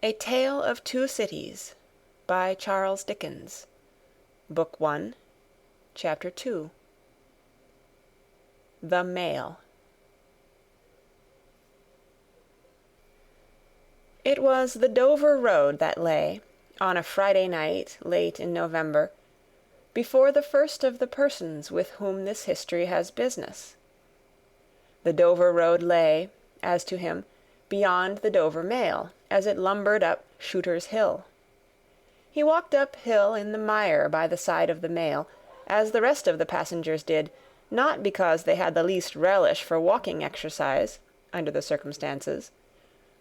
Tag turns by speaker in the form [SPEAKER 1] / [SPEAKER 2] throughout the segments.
[SPEAKER 1] A Tale of Two Cities by Charles Dickens. Book 1, Chapter 2. The Mail. It was the Dover road that lay, on a Friday night late in November, before the first of the persons with whom this history has business. The Dover road lay, as to him, beyond the Dover mail, as it lumbered up Shooter's Hill. He walked up hill in the mire by the side of the mail, as the rest of the passengers did, not because they had the least relish for walking exercise, under the circumstances,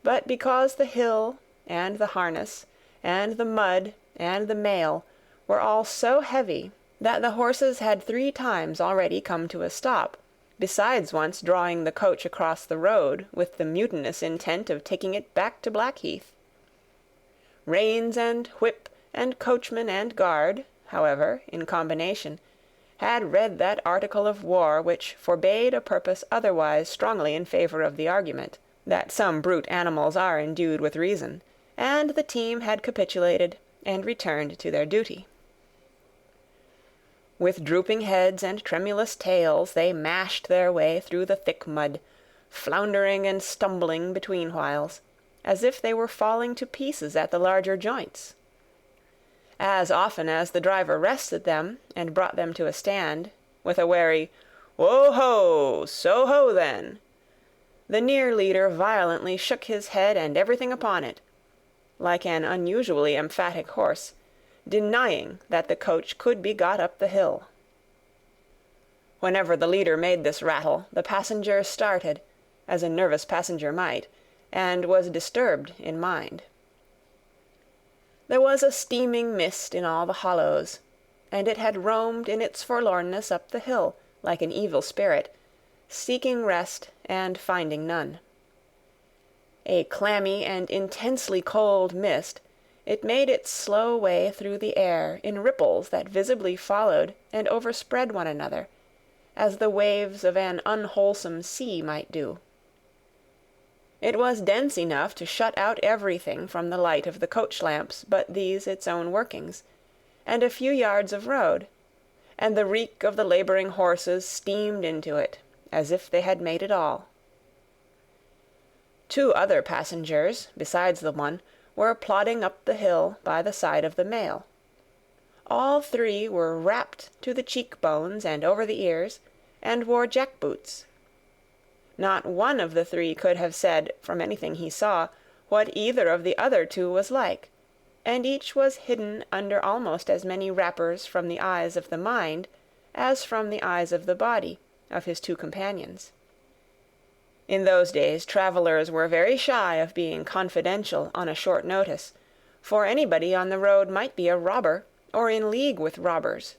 [SPEAKER 1] but because the hill, and the harness, and the mud, and the mail were all so heavy that the horses had 3 times already come to a stop, besides once drawing the coach across the road with the mutinous intent of taking it back to Blackheath. Reins and whip and coachman and guard, however, in combination, had read that article of war which forbade a purpose otherwise strongly in favour of the argument, that some brute animals are endued with reason, and the team had capitulated and returned to their duty. With drooping heads and tremulous tails they mashed their way through the thick mud, floundering and stumbling between whiles, as if they were falling to pieces at the larger joints. As often as the driver rested them and brought them to a stand, with a wary "Whoa-ho! So-ho, then!" the near leader violently shook his head and everything upon it, like an unusually emphatic horse, denying that the coach could be got up the hill. Whenever the leader made this rattle, the passenger started, as a nervous passenger might, and was disturbed in mind. There was a steaming mist in all the hollows, and it had roamed in its forlornness up the hill, like an evil spirit, seeking rest and finding none. A clammy and intensely cold mist, it made its slow way through the air in ripples that visibly followed and overspread one another, as the waves of an unwholesome sea might do. It was dense enough to shut out everything from the light of the coach lamps but these its own workings, and a few yards of road, and the reek of the labouring horses steamed into it, as if they had made it all. 2 other passengers, besides the one, were plodding up the hill by the side of the mail. All 3 were wrapped to the cheek-bones and over the ears, and wore jack-boots. Not one of the 3 could have said, from anything he saw, what either of the other 2 was like, and each was hidden under almost as many wrappers from the eyes of the mind as from the eyes of the body of his 2 companions. In those days travellers were very shy of being confidential on a short notice, for anybody on the road might be a robber, or in league with robbers.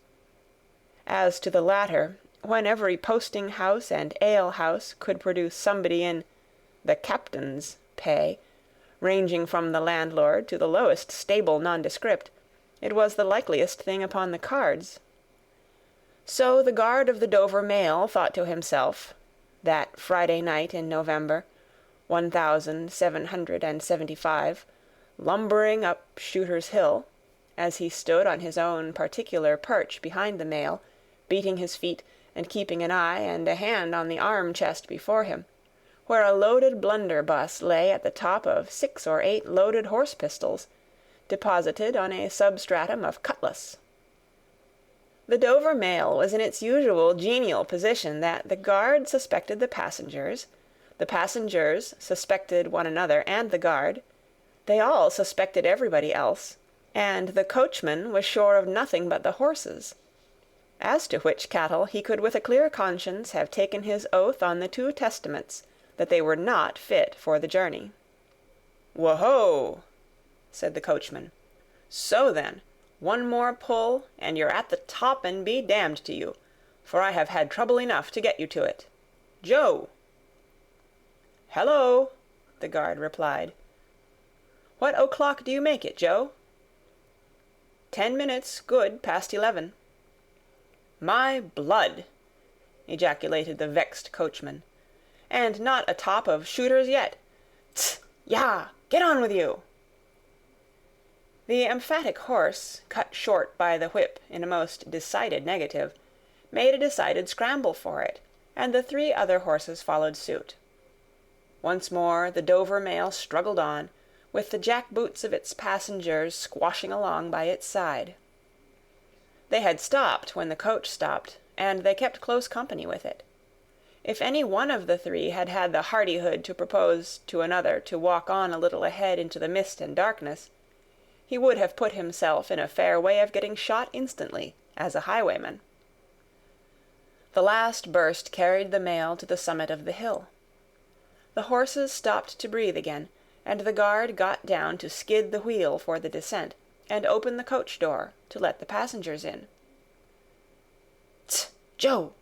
[SPEAKER 1] As to the latter, when every posting-house and ale-house could produce somebody in "the captain's" pay, ranging from the landlord to the lowest stable nondescript, it was the likeliest thing upon the cards. So the guard of the Dover mail thought to himself, that Friday night in November, 1775, lumbering up Shooter's Hill, as he stood on his own particular perch behind the mail, beating his feet and keeping an eye and a hand on the arm-chest before him, where a loaded blunderbuss lay at the top of 6 or 8 loaded horse-pistols, deposited on a substratum of cutlass. The Dover mail was in its usual genial position that the guard suspected the passengers suspected one another and the guard, they all suspected everybody else, and the coachman was sure of nothing but the horses, as to which cattle he could with a clear conscience have taken his oath on the 2 testaments that they were not fit for the journey. "Whoa-ho!" said the coachman. "So then, 1 more pull, and you're at the top, and be damned to you, for I have had trouble enough to get you to it. Joe!" "Hello!" the guard replied. "What o'clock do you make it, Joe?" 10 minutes, good, past 11. "My blood!" ejaculated the vexed coachman. "And not atop of Shooter's yet! Tst! Yah! Get on with you!" The emphatic horse, cut short by the whip in a most decided negative, made a decided scramble for it, and the 3 other horses followed suit. Once more the Dover mail struggled on, with the jack-boots of its passengers squashing along by its side. They had stopped when the coach stopped, and they kept close company with it. If any one of the 3 had had the hardihood to propose to another to walk on a little ahead into the mist and darkness, he would have put himself in a fair way of getting shot instantly, as a highwayman. The last burst carried the mail to the summit of the hill. The horses stopped to breathe again, and the guard got down to skid the wheel for the descent, and open the coach door to let the passengers in. "Tch, Joe!"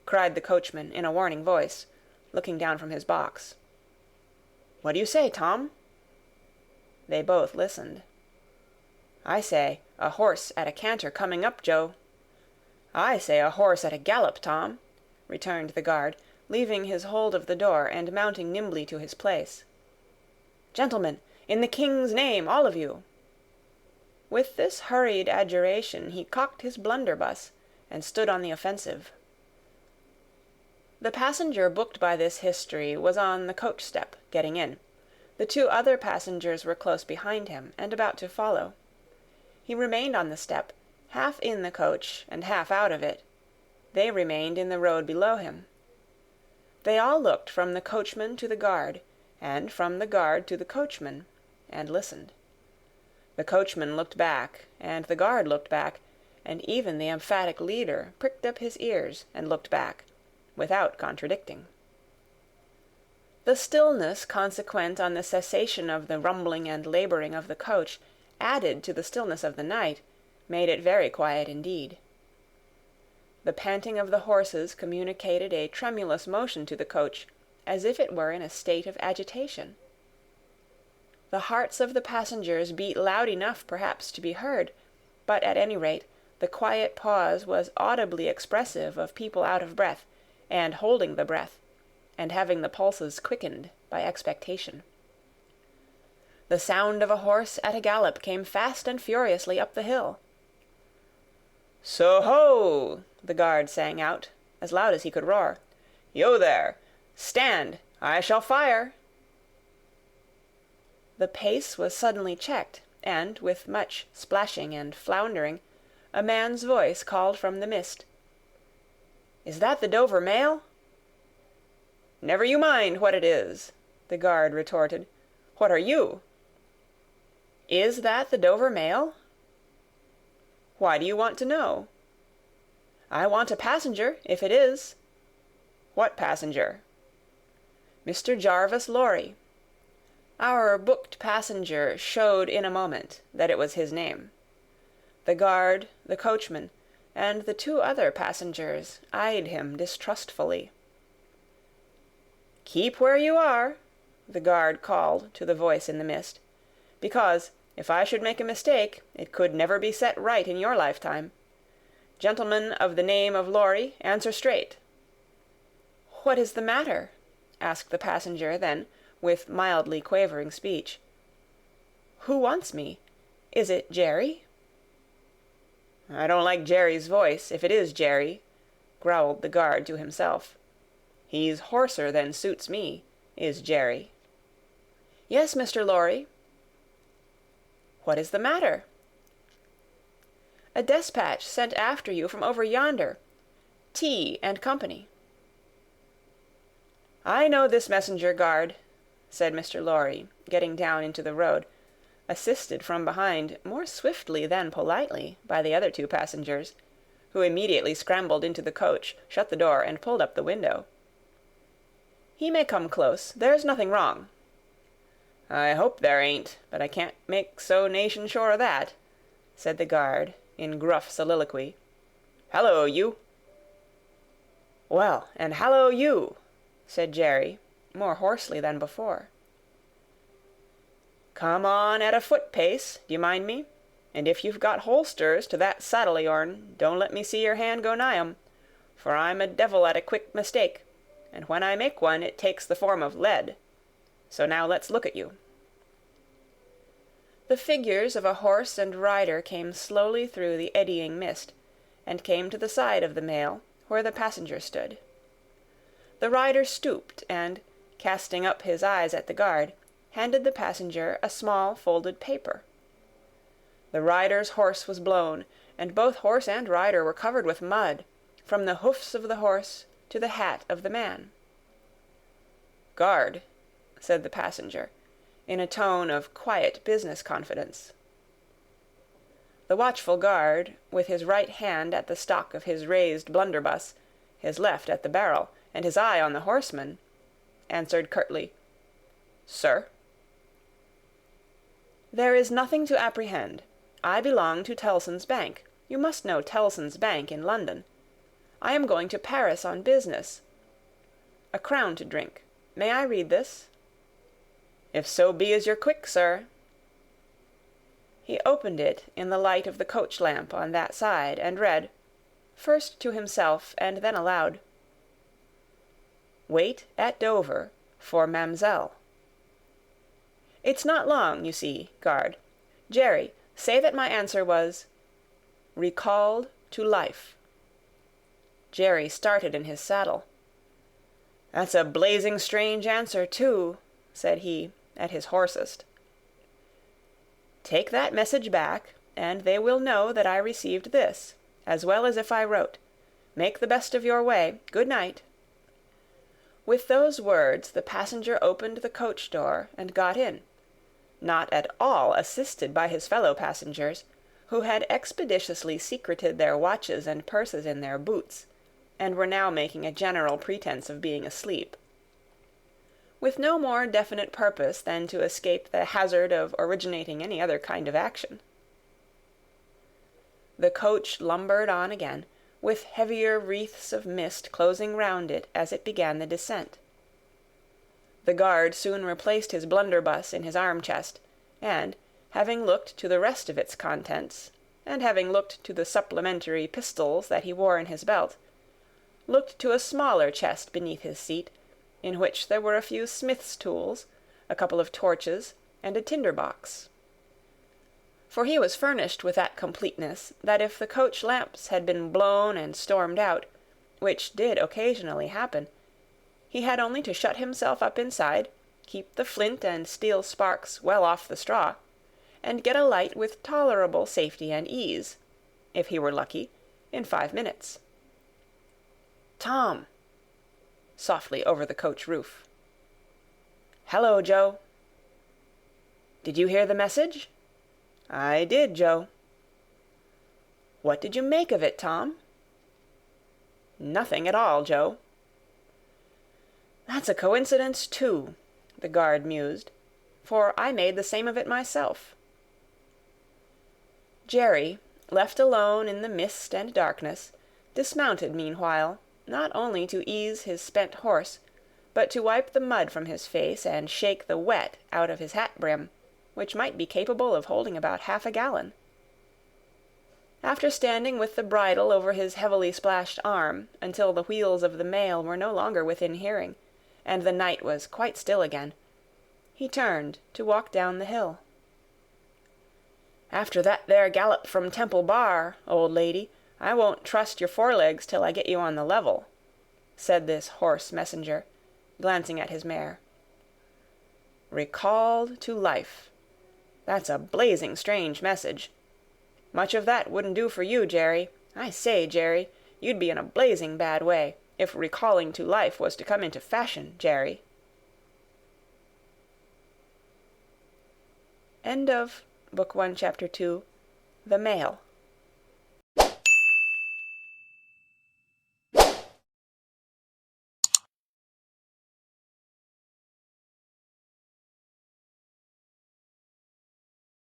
[SPEAKER 1] cried the coachman in a warning voice, looking down from his box. "What do you say, Tom?" They both listened. "I say, a horse at a canter coming up, Joe." "I say a horse at a gallop, Tom," returned the guard, leaving his hold of the door and mounting nimbly to his place. "Gentlemen, in the king's name, all of you!" With this hurried adjuration he cocked his blunderbuss, and stood on the offensive. The passenger booked by this history was on the coach-step, getting in. The 2 other passengers were close behind him, and about to follow. He remained on the step, half in the coach and half out of it. They remained in the road below him. They all looked from the coachman to the guard, and from the guard to the coachman, and listened. The coachman looked back, and the guard looked back, and even the emphatic leader pricked up his ears and looked back, without contradicting. The stillness consequent on the cessation of the rumbling and laboring of the coach, added to the stillness of the night, made it very quiet indeed. The panting of the horses communicated a tremulous motion to the coach, as if it were in a state of agitation. The hearts of the passengers beat loud enough perhaps to be heard, but at any rate the quiet pause was audibly expressive of people out of breath, and holding the breath, and having the pulses quickened by expectation. The sound of a horse at a gallop came fast and furiously up the hill. "So-ho!" the guard sang out, as loud as he could roar. "Yo there! Stand! I shall fire!" The pace was suddenly checked, and, with much splashing and floundering, a man's voice called from the mist. "Is that the Dover mail?" "Never you mind what it is," the guard retorted. "What are you?" "Is that the Dover mail?" "Why do you want to know?" "I want a passenger, if it is." "What passenger?" "Mr. Jarvis Lorry." Our booked passenger showed in a moment that it was his name. The guard, the coachman, and the 2 other passengers eyed him distrustfully. "Keep where you are," the guard called to the voice in the mist, "because, if I should make a mistake, it could never be set right in your lifetime. Gentleman of the name of Lorry, answer straight." "What is the matter?" asked the passenger then, with mildly quavering speech. "Who wants me? Is it Jerry?" "I don't like Jerry's voice, if it is Jerry," growled the guard to himself. "He's hoarser than suits me, is Jerry." "Yes, Mr. Lorry." "What is the matter?" "A despatch sent after you from over yonder. T and Company." "I know this messenger, guard," said Mr. Lorry, getting down into the road, assisted from behind more swiftly than politely by the other 2 passengers, who immediately scrambled into the coach, shut the door, and pulled up the window. "He may come close. There's nothing wrong." "I hope there ain't, but I can't make so nation sure o' that," said the guard, in gruff soliloquy. "Hallo, you!" "Well, and hallo, you!" said Jerry, more hoarsely than before. "Come on at a foot pace, d'ye mind me? And if you've got holsters to that saddle o' yourn, don't let me see your hand go nigh 'em, for I'm a devil at a quick mistake, and when I make one it takes the form of lead. So now let's look at you." The figures of a horse and rider came slowly through the eddying mist, and came to the side of the mail, where the passenger stood. The rider stooped, and, casting up his eyes at the guard, handed the passenger a small folded paper. The rider's horse was blown, and both horse and rider were covered with mud, from the hoofs of the horse to the hat of the man. "Guard," said the passenger, in a tone of quiet business confidence. The watchful guard, with his right hand at the stock of his raised blunderbuss, his left at the barrel, and his eye on the horseman, answered curtly, "Sir?" "There is nothing to apprehend. I belong to Tellson's Bank. You must know Tellson's Bank in London. I am going to Paris on business. A crown to drink. May I read this?" "If so be as you're quick, sir." He opened it in the light of the coach lamp on that side, and read, first to himself and then aloud, "Wait at Dover for Mamselle." "It's not long, you see, guard. Jerry, say that my answer was, 'Recalled to life.'" Jerry started in his saddle. "That's a blazing strange answer, too," said he, at his hoarsest. "Take that message back, and they will know that I received this, as well as if I wrote. Make the best of your way. Good night." With those words the passenger opened the coach door and got in, not at all assisted by his fellow passengers, who had expeditiously secreted their watches and purses in their boots, and were now making a general pretence of being asleep. With no more definite purpose than to escape the hazard of originating any other kind of action. The coach lumbered on again, with heavier wreaths of mist closing round it as it began the descent. The guard soon replaced his blunderbuss in his arm-chest, and, having looked to the rest of its contents, and having looked to the supplementary pistols that he wore in his belt, looked to a smaller chest beneath his seat, in which there were a few smith's tools, a couple of torches, and a tinder-box. For he was furnished with that completeness that if the coach lamps had been blown and stormed out, which did occasionally happen, he had only to shut himself up inside, keep the flint and steel sparks well off the straw, and get a light with tolerable safety and ease, if he were lucky, in 5 minutes. "Tom!" softly over the coach roof. "Hello, Joe." "Did you hear the message?" "I did, Joe." "What did you make of it, Tom?" "Nothing at all, Joe." "That's a coincidence, too," the guard mused, "for I made the same of it myself." Jerry, left alone in the mist and darkness, dismounted meanwhile, not only to ease his spent horse, but to wipe the mud from his face and shake the wet out of his hat brim, which might be capable of holding about 1/2 a gallon. After standing with the bridle over his heavily splashed arm until the wheels of the mail were no longer within hearing, and the night was quite still again, he turned to walk down the hill. "After that there gallop from Temple Bar, old lady, I won't trust your forelegs till I get you on the level," said this hoarse messenger, glancing at his mare. "Recalled to life. That's a blazing strange message. Much of that wouldn't do for you, Jerry. I say, Jerry, you'd be in a blazing bad way, if recalling to life was to come into fashion, Jerry." End of Book 1, Chapter 2, The Mail.